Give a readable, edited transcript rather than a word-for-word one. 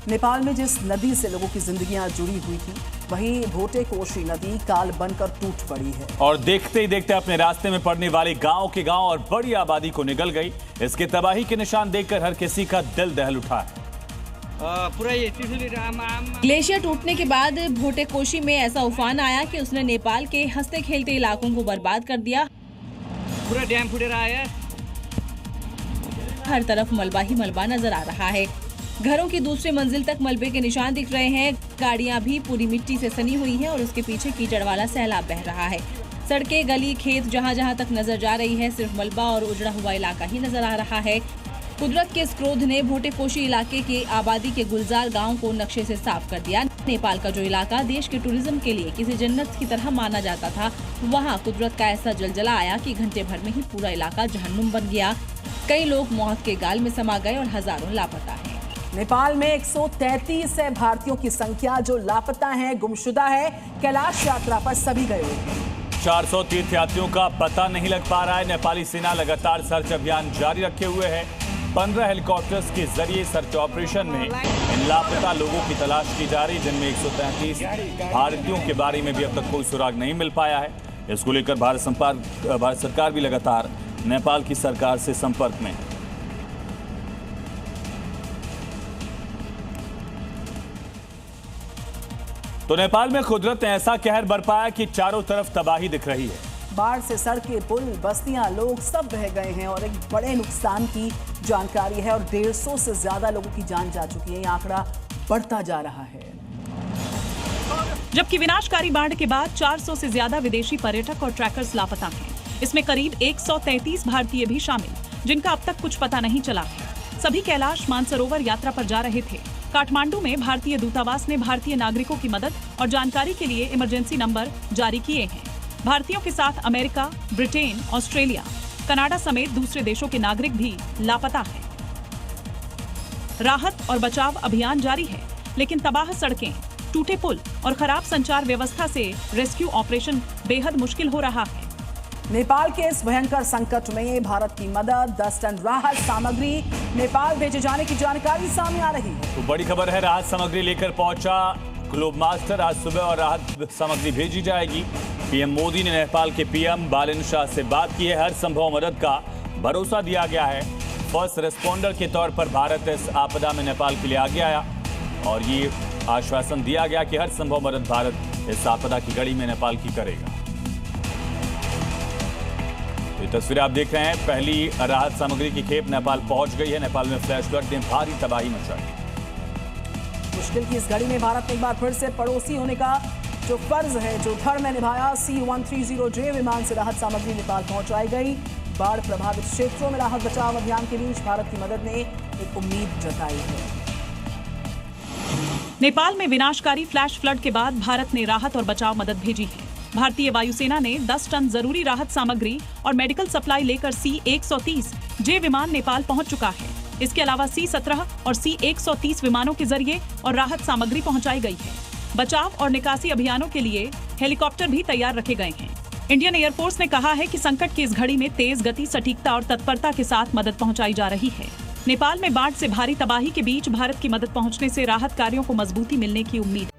नेपाल में जिस नदी से लोगों की जिंदगियां जुड़ी हुई थी, वहीं भोटे कोशी नदी काल बनकर टूट पड़ी है और देखते ही देखते अपने रास्ते में पड़ने वाले गांव के गांव और बड़ी आबादी को निगल गई। इसके तबाही के निशान देखकर हर किसी का दिल दहल उठा है। ग्लेशियर टूटने के बाद भोटे कोशी में ऐसा उफान आया कि उसने नेपाल के हंसते खेलते इलाकों को बर्बाद कर दिया। पूरा डैम फुट रहा है, हर तरफ मलबा ही मलबा नजर आ रहा है। घरों की दूसरी मंजिल तक मलबे के निशान दिख रहे हैं। गाड़ियां भी पूरी मिट्टी से सनी हुई हैं और उसके पीछे कीचड़ वाला सैलाब बह रहा है। सड़कें, गली, खेत जहां जहां तक नजर जा रही है, सिर्फ मलबा और उजड़ा हुआ इलाका ही नजर आ रहा है। कुदरत के इस क्रोध ने भोटे कोशी इलाके के आबादी के गुलजार गांव को नक्शे से साफ कर दिया। नेपाल का जो इलाका देश के टूरिज्म के लिए किसी जन्नत की तरह माना जाता था, वहां कुदरत का ऐसा जलजला आया कि घंटे भर में ही पूरा इलाका जहन्नुम बन गया। कई लोग मौत के गाल में समा गए और हजारों लापता हैं। नेपाल में 133 है भारतीयों की संख्या जो लापता है, गुमशुदा है। कैलाश यात्रा पर सभी गए हुए हैं। 400 तीर्थयात्रियों का पता नहीं लग पा रहा है। नेपाली सेना लगातार सर्च अभियान जारी रखे हुए है। 15 हेलीकॉप्टर्स के जरिए सर्च ऑपरेशन में इन लापता लोगों की तलाश की जा रही, जिनमें 133 भारतीयों के बारे में भी अब तक कोई सुराग नहीं मिल पाया है। इसको लेकर भारत सरकार भी लगातार नेपाल की सरकार से संपर्क में है। तो नेपाल में कुदरत ने ऐसा कहर बरपाया कि चारों तरफ तबाही दिख रही है। बाढ़ से सड़कें, पुल, बस्तियां, लोग सब बह गए हैं और एक बड़े नुकसान की जानकारी है और 150 से ज्यादा लोगों की जान जा चुकी है। ये आंकड़ा बढ़ता जा रहा है। जबकि विनाशकारी बाढ़ के बाद 400 से ज्यादा विदेशी पर्यटक और ट्रैकर्स लापता हैं। इसमें करीब 133 भारतीय भी शामिल, जिनका अब तक कुछ पता नहीं चला है। सभी कैलाश मानसरोवर यात्रा पर जा रहे थे। काठमांडू में भारतीय दूतावास ने भारतीय नागरिकों की मदद और जानकारी के लिए इमरजेंसी नंबर जारी किए हैं। भारतीयों के साथ अमेरिका, ब्रिटेन, ऑस्ट्रेलिया, कनाडा समेत दूसरे देशों के नागरिक भी लापता हैं। राहत और बचाव अभियान जारी है, लेकिन तबाह सड़कें, टूटे पुल और खराब संचार व्यवस्था से रेस्क्यू ऑपरेशन बेहद मुश्किल हो रहा है। नेपाल के इस भयंकर संकट में भारत की मदद, 10 टन राहत सामग्री नेपाल भेजे जाने की जानकारी सामने आ रही है। तो बड़ी खबर है, राहत सामग्री लेकर पहुंचा ग्लोब मास्टर आज सुबह और राहत सामग्री भेजी जाएगी। पीएम मोदी ने नेपाल के पीएम बालेन्द्र शाह से बात की है। हर संभव मदद का भरोसा दिया गया है। फर्स्ट रेस्पॉन्डर के तौर पर भारत इस आपदा में नेपाल के लिए आगे आया और ये आश्वासन दिया गया कि हर संभव मदद भारत इस आपदा की कड़ी में नेपाल की करेगा। ये तस्वीरें आप देख रहे हैं, पहली राहत सामग्री की खेप नेपाल पहुंच गई है। नेपाल में फ्लैश फ्लड ने भारी तबाही मचाई। मुश्किल की इस घड़ी में भारत ने एक बार फिर से पड़ोसी होने का जो फर्ज है, जो धर्म है, निभाया। C-130J विमान से राहत सामग्री नेपाल पहुंचाई गई। बाढ़ प्रभावित क्षेत्रों में राहत बचाव अभियान के बीच भारत की मदद ने एक उम्मीद जताई है। नेपाल में विनाशकारी फ्लैश फ्लड के बाद भारत ने राहत और बचाव मदद भेजी है। भारतीय वायुसेना ने 10 टन जरूरी राहत सामग्री और मेडिकल सप्लाई लेकर C-130J विमान नेपाल पहुंच चुका है। इसके अलावा C-17 और C-130 विमानों के जरिए और राहत सामग्री पहुंचाई गई है। बचाव और निकासी अभियानों के लिए हेलीकॉप्टर भी तैयार रखे गए हैं। इंडियन एयरफोर्स ने कहा है कि संकट की इस घड़ी में तेज गति, सटीकता और तत्परता के साथ मदद पहुंचाई जा रही है। नेपाल में बाढ़ से भारी तबाही के बीच भारत की मदद पहुंचने से राहत कार्यों को मजबूती मिलने की उम्मीद